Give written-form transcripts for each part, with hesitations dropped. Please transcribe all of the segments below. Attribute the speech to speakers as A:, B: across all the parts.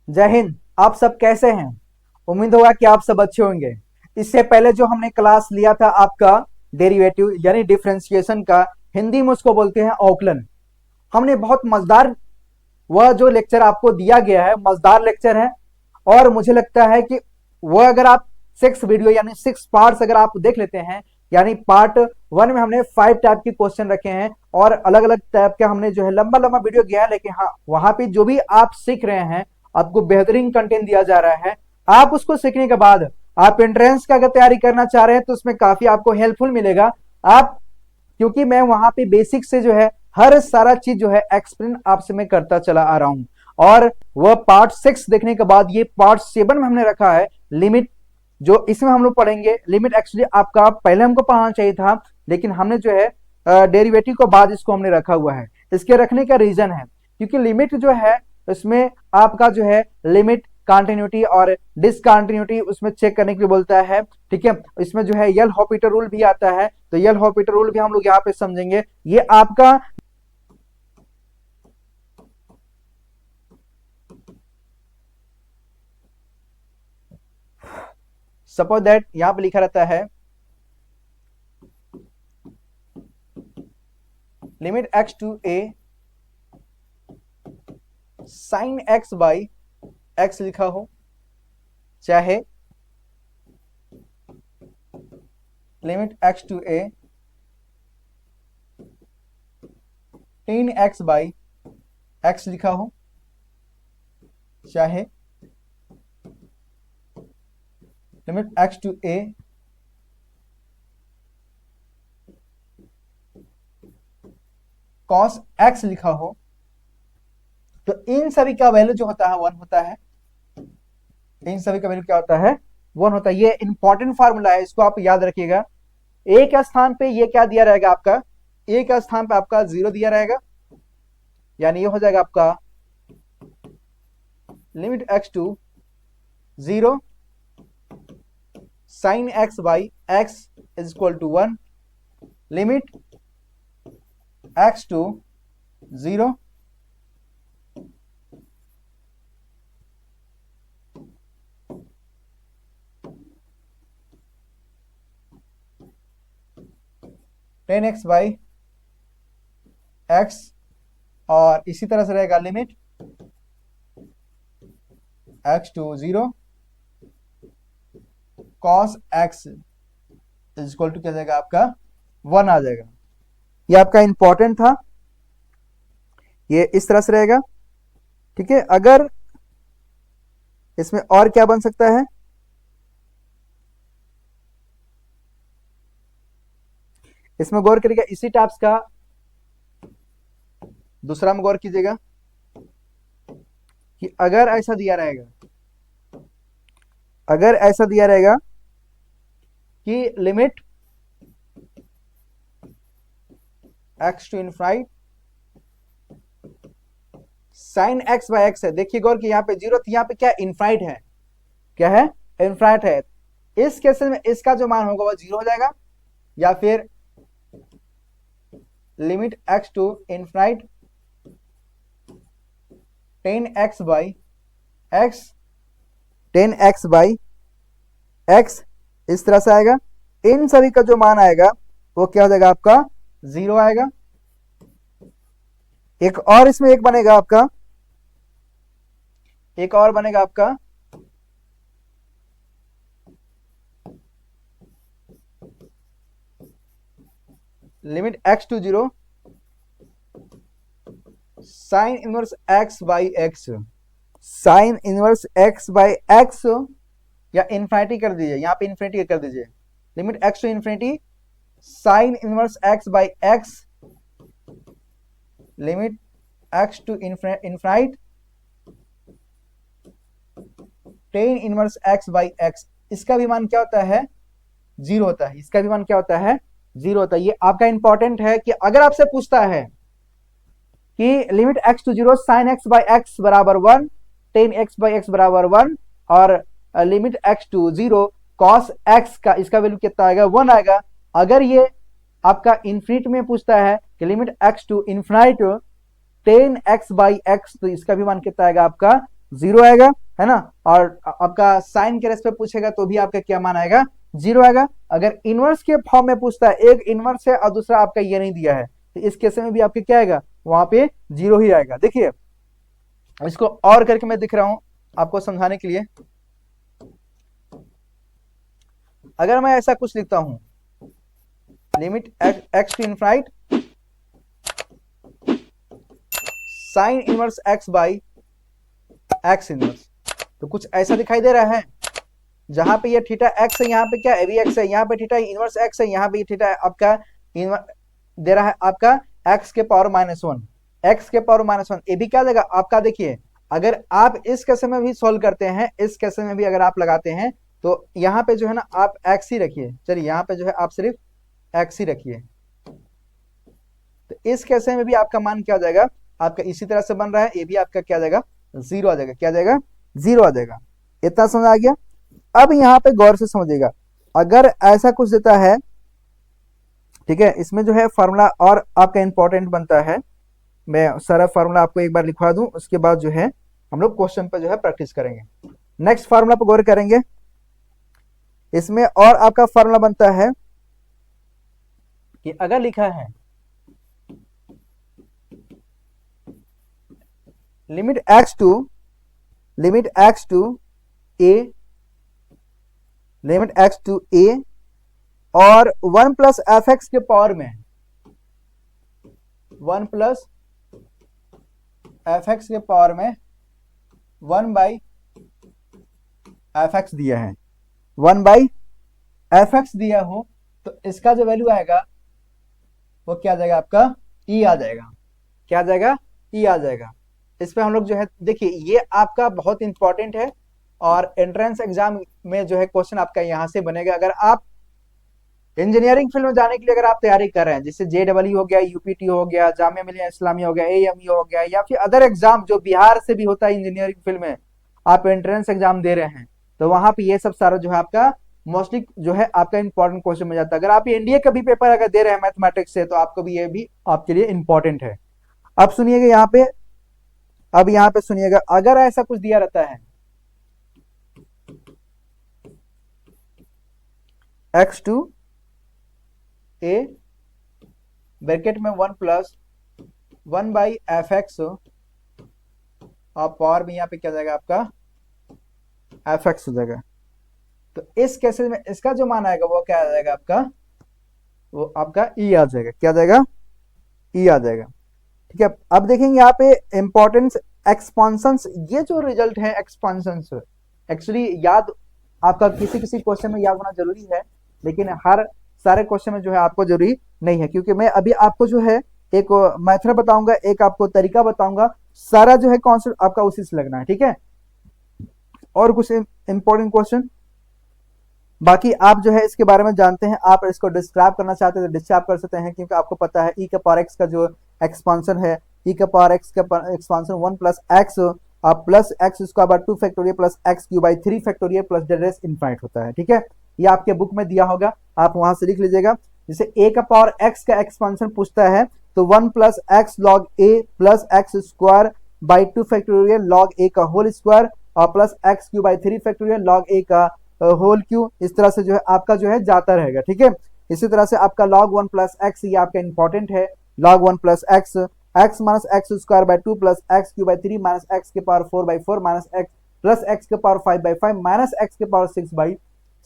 A: जय हिंद। आप सब कैसे हैं? उम्मीद होगा कि आप सब अच्छे होंगे। इससे पहले जो हमने क्लास लिया था आपका डेरिवेटिव यानी डिफरेंशिएशन का, हिंदी में उसको बोलते हैं अवकलन। हमने बहुत मजेदार वह जो लेक्चर आपको दिया गया है, मजेदार लेक्चर है। और मुझे लगता है कि वह अगर आप 6 वीडियो यानी 6 पार्ट्स अगर आप देख लेते हैं, यानी पार्ट 1 में हमने 5 टाइप के क्वेश्चन रखे हैं और अलग अलग टाइप के हमने जो है लंबा लंबा वीडियो किया है, लेकिन हाँ, वहां पे जो भी आप सीख रहे हैं, आपको बेहतरीन कंटेंट दिया जा रहा है। आप उसको सीखने के बाद आप एंट्रेंस का अगर तैयारी करना चाह रहे हैं तो उसमें काफी आपको हेल्पफुल मिलेगा। आप क्योंकि मैं वहां पे बेसिक से जो है हर सारा चीज जो है एक्सप्लेन आपसे मैं करता चला आ रहा हूं। और वह पार्ट 6 देखने के बाद ये पार्ट 7 में हमने रखा है लिमिट, जो इसमें हम लोग पढ़ेंगे। लिमिट एक्चुअली आपका पहले हमको पढ़ाना चाहिए था, लेकिन हमने जो है डेरिवेटिव को बाद इसको हमने रखा हुआ है। इसके रखने का रीजन है क्योंकि लिमिट जो है इसमें आपका जो है लिमिट कंटिन्यूटी और डिसकंटिन्यूटी उसमें चेक करने के लिए बोलता है। ठीक है, इसमें जो है यल हॉपिटल रूल भी आता है, तो यल हॉपिटल रूल भी हम लोग यहाँ पे समझेंगे। ये आपका सपोज दैट यहां पे लिखा रहता है limit x to a sine x by x लिखा हो, चाहे limit x to a tan x by x लिखा हो, चाहे limit x to a cos x लिखा हो, तो इन सभी का वैल्यू जो होता है 1 होता है। इन सभी का वैल्यू क्या होता है? 1 होता है। ये इंपॉर्टेंट फार्मूला है, इसको आप याद रखिएगा। एक स्थान पे ये क्या दिया रहेगा आपका? एक स्थान पे आपका 0 दिया रहेगा, यानी ये हो जाएगा आपका limit x to 0 sine x by x is equal to 1, limit x to 0 tan x by x, और इसी तरह से रहेगा limit x to 0 cos x is equal to क्या जाएगा आपका? 1 आ जाएगा। ये आपका इंपॉर्टेंट था, ये इस तरह से रहेगा। ठीक है, अगर इसमें और क्या बन सकता है? इसमें गौर करिएगा, इसी टाइप्स का दूसरा में गौर कीजिएगा कि अगर ऐसा दिया रहेगा, अगर ऐसा दिया रहेगा कि limit x to infinity sine x by x है। देखिए गौर कि यहाँ पे 0 थी, यहाँ पे क्या इनफाइट है? क्या है? इनफाइट है। इस केस में इसका जो मान होगा वो 0 हो जाएगा, या फिर limit x to infinity tan x by x, tan x by x इस तरह से आएगा। इन सभी का जो मान आएगा वो क्या हो जाएगा आपका? 0 आएगा। एक और इसमें एक बनेगा आपका, एक और बनेगा आपका limit x to 0 sine inverse x by x, sine inverse x by x, या इन्फिनिटी कर दीजिए, यहां पे इन्फिनिटी कर दीजिए। Limit x to infinity sine inverse x by x, limit x to infinity tan inverse x by x। इसका भी मान क्या होता है? 0 होता है। इसका भी मान क्या होता है? 0 होता है। ये आपका इंपॉर्टेंट है कि अगर आपसे पूछता है कि limit x to 0 sine x by x बराबर 1, टेन एक्स बाई एक्स बराबर 1, और limit x to 0 cos x का इसका वैल्यू कितना आएगा? 1 आएगा। अगर ये आपका इन्फिनिट में पूछता है कि limit x to infinite tan x by x, तो इसका भी मान कितना आएगा आपका? जीरो आएगा, है ना। और आपका साइन के रेस पे पूछेगा तो भी आपका क्या मान आएगा, जीरो आएगा। अगर इनवर्स के फॉर्म में पूछता है, एक इनवर्स है और दूसरा आपका ये नहीं दिया है, तो इस केस में भी आपके क्या आएगा, वहां पे जीरो ही आएगा। देखिए इसको और करके मैं दिख रहा हूं आपको समझाने के लिए। अगर मैं ऐसा कुछ लिखता हूं, limit x to infinity sine inverse x by x inverse, तो कुछ ऐसा दिखाई दे रहा है, जहां पे ये थीटा एक्स है, यहाँ पे क्या ए बी एक्स है, यहाँ पे थीटा इनवर्स एक्स है, यहाँ पे थीटा आपका दे रहा है आपका एक्स के पावर -1, एक्स के पावर -1। ये भी क्या देगा आपका, देखिए अगर आप इस केस में भी सोल्व करते हैं, इस केस में भी अगर आप लगाते हैं, तो यहाँ पे जो है ना आप एक्स ही रखिए, चलिए यहाँ पे जो है आप सिर्फ एक्स ही रखिए, तो इस केस में भी आपका मान क्या हो जाएगा, आपका इसी तरह से बन रहा है, ये भी आपका क्या जाएगा, जीरो आ जाएगा। क्या जाएगा, जीरो आ जाएगा। इतना समझ आ गया। अब यहाँ पे गौर से समझिएगा, अगर ऐसा कुछ देता है, ठीक है, इसमें जो है फार्मूला और आपका इंपॉर्टेंट बनता है, मैं सारा फार्मूला आपको एक बार लिखवा दूं, उसके बाद जो है हम लोग क्वेश्चन पे जो है प्रैक्टिस करेंगे। नेक्स्ट फार्मूला पे गौर करेंगे। इसमें और आपका फार्मूला बनता है कि अगर लिखा है लिमिट एक्स टू ए और 1 प्लस एफ एक्स के पावर में 1 प्लस एफ एक्स के पावर में 1 बाई एफ एक्स दिया है, 1 बाई एफ एक्स दिया हो, तो इसका जो वैल्यू आएगा वो क्या आ जाएगा आपका, ई आ जाएगा। क्या आ जाएगा, ई आ जाएगा। इस पे हम लोग जो है देखिए, ये आपका बहुत इंपॉर्टेंट है और एंट्रेंस एग्जाम में जो है क्वेश्चन आपका यहां से बनेगा। अगर आप इंजीनियरिंग फील्ड में जाने के लिए अगर आप तैयारी कर रहे हैं, जैसे JEE हो गया, UPT हो गया, जामिया मिलिया इस्लामिया हो गया, AME हो गया, या फिर अदर एग्जाम जो बिहार से भी होता है इंजीनियरिंग फील्ड में, आप एंट्रेंस एग्जाम दे रहे हैं, तो वहां पे ये सब सारा जो है आपका मोस्टली जो है आपका इंपॉर्टेंट क्वेश्चन में जाता है। अगर आप एनडीए का भी पेपर अगर दे रहे हैं मैथमेटिक्स से, तो आपको भी ये भी आपके लिए इंपॉर्टेंट है। अब सुनिएगा यहाँ पे, अब यहाँ पे सुनिएगा, अगर ऐसा कुछ दिया रहता है एक्स टू ए ब्रैकेट में 1 प्लस 1 बाई एफ एक्स, और पावर में यहाँ पे क्या जाएगा आपका एफ एक्स हो जाएगा, तो इस केसेस में इसका जो मान आएगा वो क्या आ जाएगा आपका, वो आपका ई आ जाएगा। क्या जाएगा, ई आ जाएगा। ठीक है, अब देखेंगे यहाँ पे इंपॉर्टेंस एक्सपांशंस, ये जो रिजल्ट है एक्सपांशंस, एक्चुअली याद आपका किसी किसी क्वेश्चन में याद होना जरूरी है, लेकिन हर सारे क्वेश्चन में जो है आपको जरूरी नहीं है, क्योंकि मैं अभी आपको जो है एक मेथड बताऊंगा, एक आपको तरीका बताऊंगा, सारा जो है कॉन्सेप्ट आपका उसी से लगना है। ठीक है, और कुछ इंपॉर्टेंट क्वेश्चन बाकी आप जो है इसके बारे में जानते हैं, आप इसको डिस्क्राइब करना चाहते हैं तो डिस्क्राइब कर सकते हैं, क्योंकि आपको पता है ई का पावर एक्स का जो एक्सपांशन है, ई का पावर एक्स का expansion 1 plus x plus x square by 2 factorial plus x cube by 3 factorial plus the rest infinite होता है। ठीक है, ये आपके बुक में दिया होगा, आप वहां से लिख लीजिएगा। जैसे ए का पावर एक्स का एक्सपांशन पूछता है, तो 1 plus x log a plus x square by 2 factorial log a का होल स्क्वायर और plus x cube by 3 factorial log a का होल क्यू, इस तरह से जो है आपका जो है जाता रहेगा। ठीक है, इसी तरह से आपका log 1 प्लस एक्स, ये आपका इंपॉर्टेंट है, log 1 plus x, x minus x square by 2 plus x cube by 3 minus x के power 4 by 4 minus x plus x के पावर 5 बाई 5 माइनस एक्स के पावर 6 बाई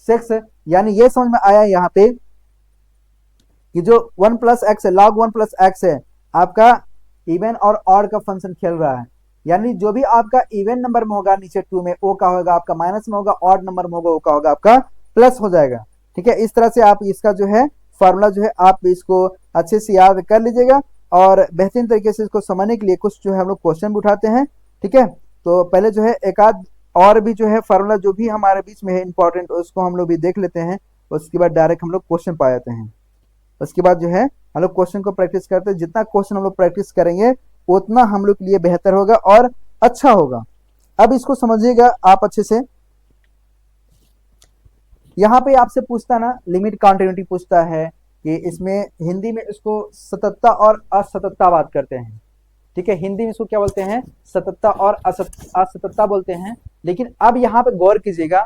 A: 6। यानी ये समझ में आया यहाँ पे कि जो 1 प्लस एक्स है, log 1 प्लस एक्स है, आपका इवन और ऑड का फंक्शन खेल रहा है, यानी जो भी आपका इवन नंबर में होगा नीचे 2 में, वो का होगा आपका माइनस में होगा, ऑड नंबर में होगा वो का होगा आपका प्लस हो जाएगा। ठीक है, इस तरह से आप इसका जो है फॉर्मूला जो है आप इसको अच्छे से याद कर लीजिएगा, और बेहतरीन तरीके से इसको समझने के लिए कुछ जो है हम लोग क्वेश्चन उठाते हैं। ठीक है, तो पहले जो है एक आध और भी जो है फॉर्मूला जो भी हमारे बीच में है इंपॉर्टेंट, उसको हम लोग भी देख लेते हैं, उसके बाद डायरेक्ट हम लोग क्वेश्चन पा जाते हैं। उसके बाद जो है हम लोग क्वेश्चन को प्रैक्टिस करते हैं, जितना क्वेश्चन हम लोग प्रैक्टिस करेंगे उतना हम लोग के लिए बेहतर होगा और अच्छा होगा। अब इसको समझिएगा आप अच्छे से, यहां पे आपसे पूछता ना लिमिट कॉन्टिन्यूटी पूछता है कि इसमें हिंदी में इसको सततता और असततता बात करते हैं। ठीक है, हिंदी में इसको क्या बोलते हैं, सततता और असततता बोलते हैं। लेकिन अब यहाँ पे गौर कीजिएगा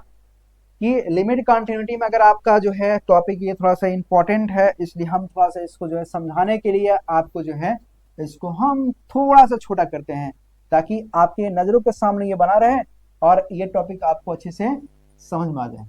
A: कि लिमिट कंटिन्यूटी में अगर आपका जो है टॉपिक ये थोड़ा सा इंपॉर्टेंट है, इसलिए हम थोड़ा सा इसको जो है समझाने के लिए आपको जो है इसको हम थोड़ा सा छोटा करते हैं, ताकि आपके नजरों के सामने ये बना रहे और ये टॉपिक आपको अच्छे से समझ में आ जाए।